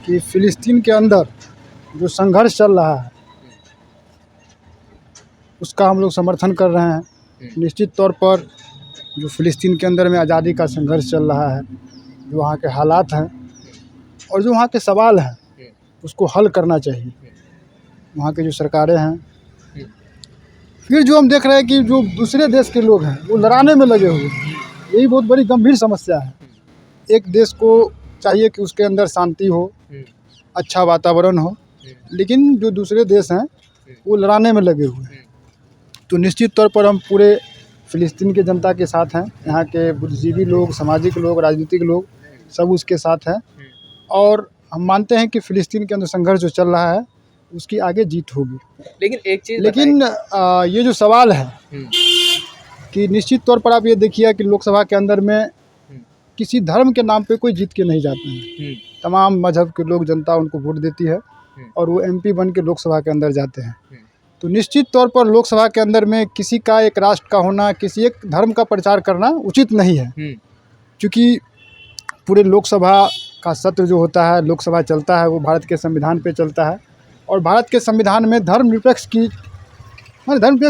कि फ़िलिस्तीन के अंदर जो संघर्ष चल रहा है उसका हम लोग समर्थन कर रहे हैं। निश्चित तौर पर जो फ़िलिस्तीन के अंदर में आज़ादी का संघर्ष चल रहा है, जो वहाँ के हालात हैं और जो वहाँ के सवाल हैं उसको हल करना चाहिए वहाँ के जो सरकारें हैं। फिर जो हम देख रहे हैं कि जो दूसरे देश के लोग हैं वो लड़ाने में लगे हुए हैं, यही बहुत बड़ी गंभीर समस्या है। एक देश को चाहिए कि उसके अंदर शांति हो, अच्छा वातावरण हो, लेकिन जो दूसरे देश हैं वो लड़ाने में लगे हुए हैं। तो निश्चित तौर पर हम पूरे फ़िलिस्तीन की जनता के साथ हैं। यहाँ के बुद्धिजीवी लोग, सामाजिक लोग, राजनीतिक लोग सब उसके साथ हैं और हम मानते हैं कि फ़िलिस्तीन के अंदर संघर्ष जो चल रहा है उसकी आगे जीत होगी। लेकिन ये जो सवाल है कि निश्चित तौर पर आप ये देखिए कि लोकसभा के अंदर में किसी धर्म के नाम पे कोई जीत के नहीं जाते हैं। तमाम मजहब के लोग, जनता उनको वोट देती है और वो एमपी बन के लोकसभा के अंदर जाते हैं। तो निश्चित तौर पर लोकसभा के अंदर में किसी का एक राष्ट्र का होना, किसी एक धर्म का प्रचार करना उचित नहीं है, क्योंकि पूरे लोकसभा का सत्र जो होता है, लोकसभा चलता है, वो भारत के संविधान पे चलता है और भारत के संविधान में धर्मनिरपेक्ष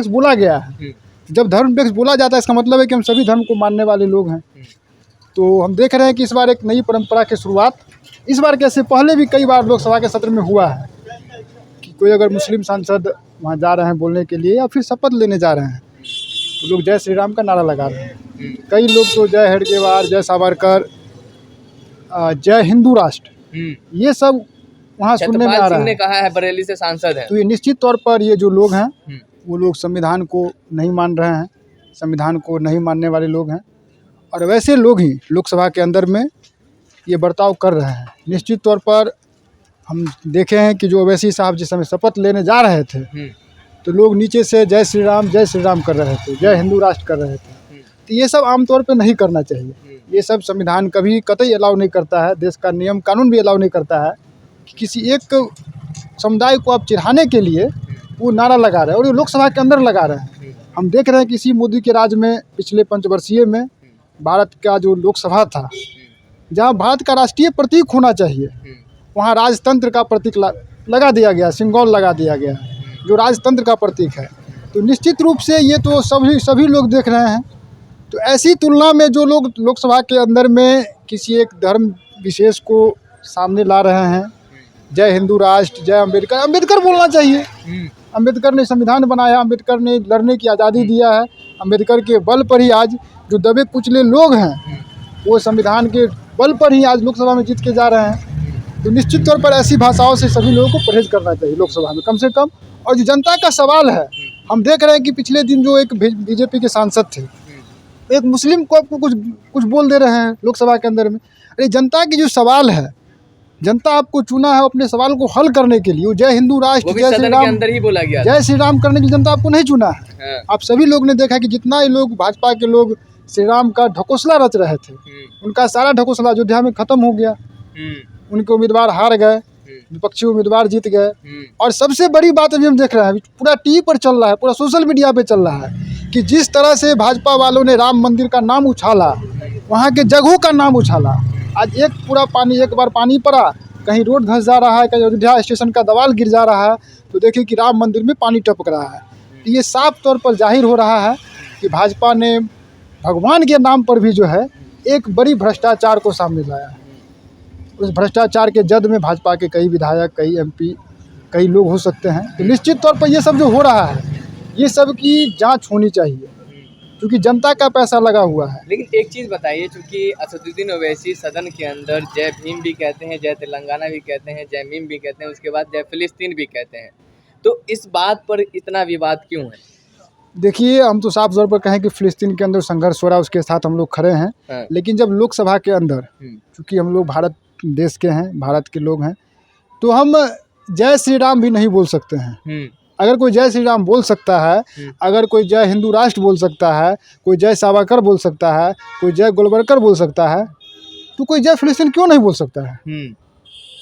बोला गया है। जब धर्मनिरपेक्ष बोला जाता है इसका मतलब है कि हम सभी धर्म को मानने वाले लोग हैं। तो हम देख रहे हैं कि इस बार एक नई परंपरा की शुरुआत, इस बार कैसे पहले भी कई बार लोकसभा के सत्र में हुआ है कि कोई अगर मुस्लिम सांसद वहाँ जा रहे हैं बोलने के लिए या फिर शपथ लेने जा रहे हैं तो लोग जय श्री राम का नारा लगा रहे हैं। कई लोग तो जय हेडगेवार, जय सावरकर, जय हिंदू राष्ट्र, ये सब वहाँ सुनने में आ रहा है। कहा है बरेली से सांसद है। तो ये निश्चित तौर पर ये जो लोग हैं वो लोग संविधान को नहीं मान रहे हैं, संविधान को नहीं मानने वाले लोग हैं और वैसे लोग ही लोकसभा के अंदर में ये बर्ताव कर रहे हैं। निश्चित तौर पर हम देखे हैं कि जो ओवैसी साहब जिस समय शपथ लेने जा रहे थे तो लोग नीचे से जय श्री राम कर रहे थे, जय हिंदू राष्ट्र कर रहे थे। तो ये सब आमतौर पे नहीं करना चाहिए। ये सब संविधान कभी कतई अलाउ नहीं करता है, देश का नियम कानून भी अलाउ नहीं करता है कि किसी एक समुदाय को आप चिढ़ाने के लिए वो नारा लगा रहे हैं और ये लोकसभा के अंदर लगा रहे हैं। हम देख रहे हैं कि इसी मोदी के राज में पिछले पंचवर्षीय में भारत का जो लोकसभा था, जहाँ भारत का राष्ट्रीय प्रतीक होना चाहिए वहाँ राजतंत्र का प्रतीक लगा दिया गया, सिंबल लगा दिया गया जो राजतंत्र का प्रतीक है। तो निश्चित रूप से ये तो सभी लोग देख रहे हैं। तो ऐसी तुलना में जो लोग लोकसभा के अंदर में किसी एक धर्म विशेष को सामने ला रहे हैं, जय हिंदू राष्ट्र, जय अम्बेडकर बोलना चाहिए। अम्बेडकर ने संविधान बनाया, अम्बेडकर ने लड़ने की आज़ादी दिया है। अम्बेडकर के बल पर ही आज जो दबे कुचले लोग हैं वो संविधान के बल पर ही आज लोकसभा में जीत के जा रहे हैं। तो निश्चित तौर पर ऐसी भाषाओं से सभी लोगों को परहेज करना चाहिए लोकसभा में कम से कम। और जो जनता का सवाल है, हम देख रहे हैं कि पिछले दिन जो एक बीजेपी के सांसद थे, एक मुस्लिम को आपको कुछ बोल दे रहे हैं लोकसभा के अंदर में। अरे जनता की जो सवाल है, जनता आपको चुना है अपने सवाल को हल करने के लिए। वो जय हिंदू राष्ट्र, जय श्री राम, अंदर ही बोला गया, जय श्री राम करने की जनता आपको नहीं चुना है। आप सभी लोग ने देखा कि जितना ही लोग भाजपा के लोग श्री राम का ढकोसला रच रहे थे, उनका सारा ढकोसला अयोध्या में खत्म हो गया। उनके उम्मीदवार हार गए, विपक्षी उम्मीदवार जीत गए। और सबसे बड़ी बात अभी हम देख रहे हैं, पूरा टीवी पर चल रहा है, पूरा सोशल मीडिया पे चल रहा है कि जिस तरह से भाजपा वालों ने राम मंदिर का नाम उछाला, वहाँ के जगहों का नाम उछाला। आज एक बार पानी पड़ा, कहीं रोड धंस जा रहा है, कहीं अयोध्या स्टेशन का दीवार गिर जा रहा है, तो देखिए कि राम मंदिर में पानी टपक रहा है। तो ये साफ तौर पर जाहिर हो रहा है कि भाजपा ने भगवान के नाम पर भी जो है एक बड़ी भ्रष्टाचार को सामने लाया है। उस भ्रष्टाचार के जद में भाजपा के कई विधायक, कई एमपी, कई लोग हो सकते हैं। तो निश्चित तौर पर ये सब जो हो रहा है, ये सब की जांच होनी चाहिए, क्योंकि जनता का पैसा लगा हुआ है। लेकिन एक चीज़ बताइए, चूँकि असदुद्दीन ओवैसी सदन के अंदर जय भीम भी कहते हैं, जय तेलंगाना भी कहते हैं, जय मीम भी कहते हैं, उसके बाद जय फिलिस्तीन भी कहते हैं, तो इस बात पर इतना विवाद क्यों है? देखिए, हम तो साफ तौर पर कहें कि फ़िलिस्तीन के अंदर संघर्ष हो रहा है, उसके साथ हम लोग खड़े हैं। लेकिन जब लोकसभा के अंदर, चूँकि हम लोग भारत देश के हैं, भारत के लोग हैं, तो हम जय श्री राम भी नहीं बोल सकते हैं। अगर कोई जय श्री राम बोल सकता है, अगर कोई जय हिंदू राष्ट्र बोल सकता है, कोई जय सावरकर बोल सकता है, कोई जय गोलवलकर बोल सकता है, तो कोई जय फिलिस्तीन क्यों नहीं बोल सकता है?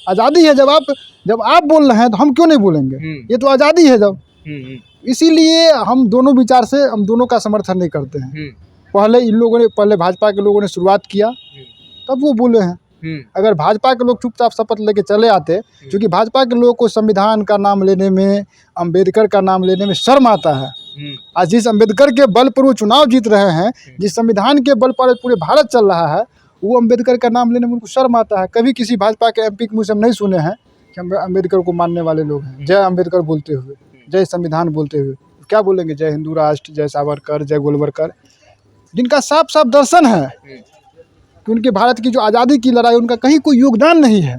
आज़ादी है। जब आप बोल रहे हैं तो हम क्यों नहीं बोलेंगे? ये तो आज़ादी है जब। इसीलिए हम दोनों विचार से हम दोनों का समर्थन नहीं करते हैं। पहले भाजपा के लोगों ने शुरुआत किया, तब वो बोले हैं। अगर भाजपा के लोग चुपचाप शपथ लेके चले आते, क्योंकि भाजपा के लोगों को संविधान का नाम लेने में, अम्बेडकर का नाम लेने में शर्म आता है। आज जिस अम्बेडकर के बल पर वो चुनाव जीत रहे हैं, जिस संविधान के बल पर पूरे भारत चल रहा है, वो अम्बेडकर का नाम लेने में उनको शर्म आता है। कभी किसी भाजपा के एमपी के मुँह से हम नहीं सुने हैं कि हम अम्बेडकर को मानने वाले लोग हैं। जय अम्बेडकर बोलते हुए, जय संविधान बोलते हुए क्या बोलेंगे? जय हिंदू राष्ट्र, जय सावरकर, जय गोलवरकर, जिनका साफ साफ दर्शन है कि उनके भारत की जो आज़ादी की लड़ाई, उनका कहीं कोई योगदान नहीं है।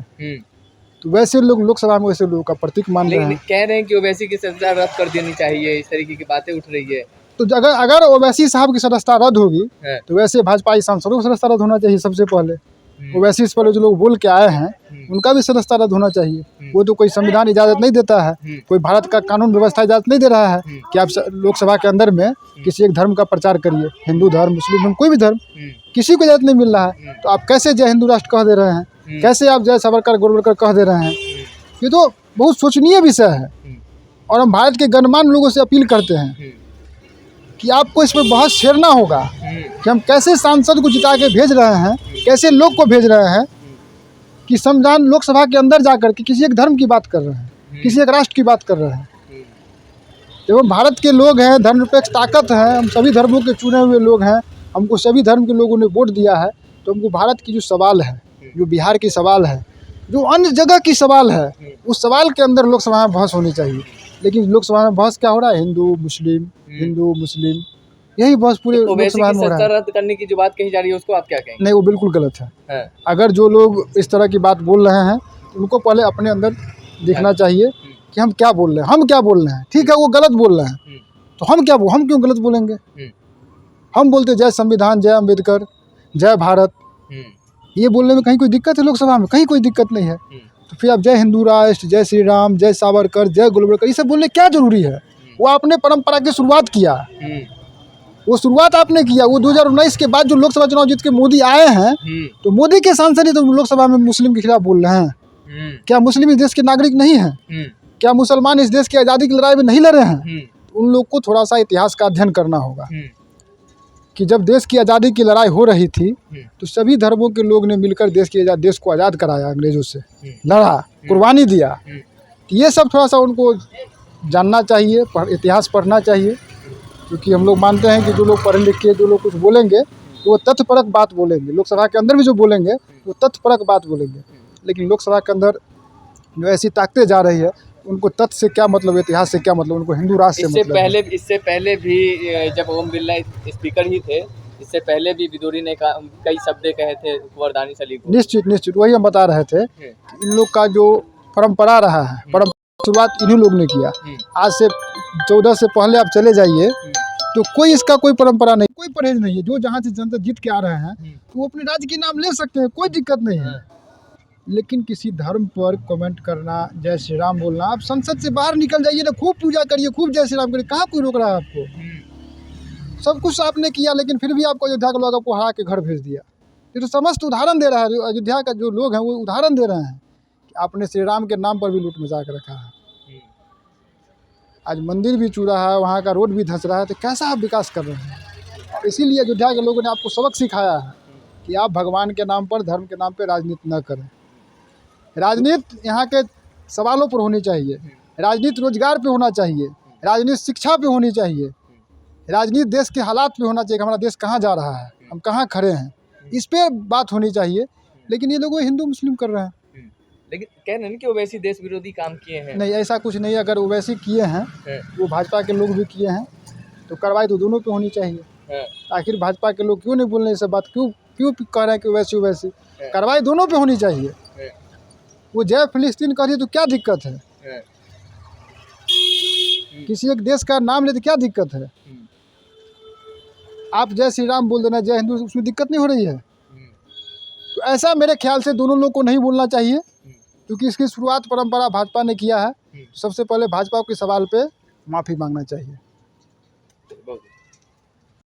तो वैसे लोग लोकसभा में वैसे लोगों का प्रतीक मान रहे हैं। कह रहे हैं कि ओवैसी की सजा रद्द कर देनी चाहिए, इस तरीके की बातें उठ रही है। तो अगर ओवैसी साहब की सदस्यता रद्द होगी तो वैसे भाजपाई सांसदों की सदस्यता रद्द होना चाहिए। सबसे पहले ओवैसी से पहले जो लोग बोल के आए हैं उनका भी सदस्यता रद्द होना चाहिए। वो तो कोई संविधान इजाज़त नहीं देता है, कोई भारत का कानून व्यवस्था इजाज़त नहीं दे रहा है कि आप लोकसभा के अंदर में किसी एक धर्म का प्रचार करिए। हिंदू धर्म, मुस्लिम धर्म, कोई भी धर्म, किसी को इजाज़त नहीं मिल रहा है। तो आप कैसे जय हिंदू राष्ट्र कह दे रहे हैं? कैसे आप जय सावरकर, गोलवरकर कह दे रहे हैं? ये तो बहुत सोचनीय विषय है। और हम भारत के गणमान्य लोगों से अपील करते हैं कि आपको इस पर बहस छेड़ना होगा कि हम कैसे सांसद को जिता के भेज रहे हैं, कैसे लोग को भेज रहे हैं कि संविधान लोकसभा के अंदर जाकर के किसी एक धर्म की बात कर रहे हैं, किसी एक राष्ट्र की बात कर रहे हैं। एवं भारत के लोग हैं, धर्मनिरपेक्ष ताकत है, हम सभी धर्मों के चुने हुए लोग हैं, हमको सभी धर्म के लोगों ने वोट दिया है। तो हमको भारत की जो सवाल है, जो बिहार की सवाल है, जो अन्य जगह की सवाल है, उस सवाल के अंदर लोकसभा में बहस होनी चाहिए। लेकिन लोकसभा में बहस क्या हो रहा है? हिंदू मुस्लिम, यही बहस पूरे लोकसभा में हो रहा है। रद्द करने की जो बात कही जा रही है उसको आप क्या कहेंगे? नहीं, वो बिल्कुल गलत है। अगर जो लोग इस तरह की बात बोल रहे हैं उनको पहले अपने अंदर देखना चाहिए कि हम क्या बोल रहे हैं, हम क्या बोल रहे हैं। ठीक है, वो गलत बोल रहे हैं तो हम क्यों गलत बोलेंगे? हम बोलते जय संविधान, जय अम्बेडकर, जय भारत, ये बोलने में कहीं कोई दिक्कत है? लोकसभा में कहीं कोई दिक्कत नहीं है। तो फिर आप जय हिंदू राष्ट्र, जय श्री राम, जय सावरकर, जय गोलवरकर, ये सब बोलने क्या जरूरी है? वो आपने परंपरा की शुरुआत किया, वो शुरुआत आपने किया। वो 2019 के बाद जो लोकसभा चुनाव जीत के मोदी आए हैं, तो मोदी के सांसद ही तो लोकसभा में मुस्लिम के खिलाफ बोल रहे हैं। क्या मुस्लिम इस देश के नागरिक नहीं हैं? क्या मुसलमान इस देश की आज़ादी की लड़ाई में नहीं लड़े हैं? उन लोग को थोड़ा सा इतिहास का अध्ययन करना होगा कि जब देश की आज़ादी की लड़ाई हो रही थी तो सभी धर्मों के लोग ने मिलकर देश को आज़ाद कराया, अंग्रेजों से लड़ा, कुर्बानी दिया। तो ये सब थोड़ा सा उनको जानना चाहिए, इतिहास पढ़ना चाहिए। क्योंकि हम लोग मानते हैं कि जो लोग पढ़े लिखे, जो लोग कुछ बोलेंगे तो वो तथ्यपरक बात बोलेंगे। लोकसभा के अंदर भी जो बोलेंगे वो तथ्यपरक बात बोलेंगे। लेकिन लोकसभा के अंदर जो ऐसी ताकतें जा रही है, उनको तथ्य से क्या मतलब, इतिहास से क्या मतलब, उनको हिंदू राष्ट्र से मतलब। इससे पहले भी जब ओम बिरला स्पीकर ही थे, इससे पहले भी विदुरी ने कई शब्द कहे थे कुंवर दानिश अली को। निश्चित वही हम बता रहे थे कि इन लोग का जो परंपरा रहा है, परंपरा शुरुआत इन्हीं लोग ने किया। आज से 14 से पहले आप चले जाइए तो कोई इसका कोई परंपरा नहीं, कोई परहेज नहीं है। जो जहाँ से जनता जीत के आ रहे हैं तो वो अपने राज्य के नाम ले सकते हैं, कोई दिक्कत नहीं है। लेकिन किसी धर्म पर कमेंट करना, जय श्री राम बोलना, आप संसद से बाहर निकल जाइए ना, खूब पूजा करिए, खूब जय श्री राम करिए, कहाँ कोई रोक रहा है आपको? सब कुछ आपने किया लेकिन फिर भी आपको अयोध्या के लोग आपको हरा के घर भेज दिया। ये तो समस्त उदाहरण दे रहा है। अयोध्या का जो लोग हैं वो उदाहरण दे रहे हैं कि आपने श्री राम के नाम पर भी लूट मचाक रखा है। आज मंदिर भी चूरा है, वहाँ का रोड भी धंस रहा है, तो कैसा आप विकास कर रहे हैं? इसीलिए अयोध्या के लोगों ने आपको सबक सिखाया है कि आप भगवान के नाम पर, धर्म के नाम पर राजनीति न करें। राजनीति यहाँ के सवालों पर होनी चाहिए, राजनीति रोजगार पे होना चाहिए, राजनीति शिक्षा पे होनी चाहिए, राजनीति देश के हालात पे होना चाहिए कि हमारा देश कहाँ जा रहा है, हम कहाँ खड़े हैं, इस पे बात होनी चाहिए। लेकिन ये लोग हिंदू मुस्लिम कर रहे हैं। लेकिन कह रहे हैं कि ओवैसी देश विरोधी काम किए हैं। नहीं, ऐसा कुछ नहीं है। अगर ओवैसी किए हैं, वो भाजपा के लोग भी किए हैं, तो कार्रवाई तो दोनों पे होनी चाहिए। आखिर भाजपा के लोग क्यों नहीं बोल रहे ये सब बात, क्यों कह रहे हैं कि ओवैसी? कार्रवाई दोनों पे होनी चाहिए। वो जय फिलिस्तीन कह रही है तो क्या दिक्कत है? किसी एक देश का नाम ले तो क्या दिक्कत है? आप जय श्री राम बोल देना, जय हिंदू, उसमें दिक्कत नहीं हो रही है। तो ऐसा मेरे ख्याल से दोनों लोग को नहीं बोलना चाहिए, क्योंकि इसकी शुरुआत परंपरा भाजपा ने किया है। सबसे पहले भाजपा के सवाल पे माफ़ी मांगना चाहिए।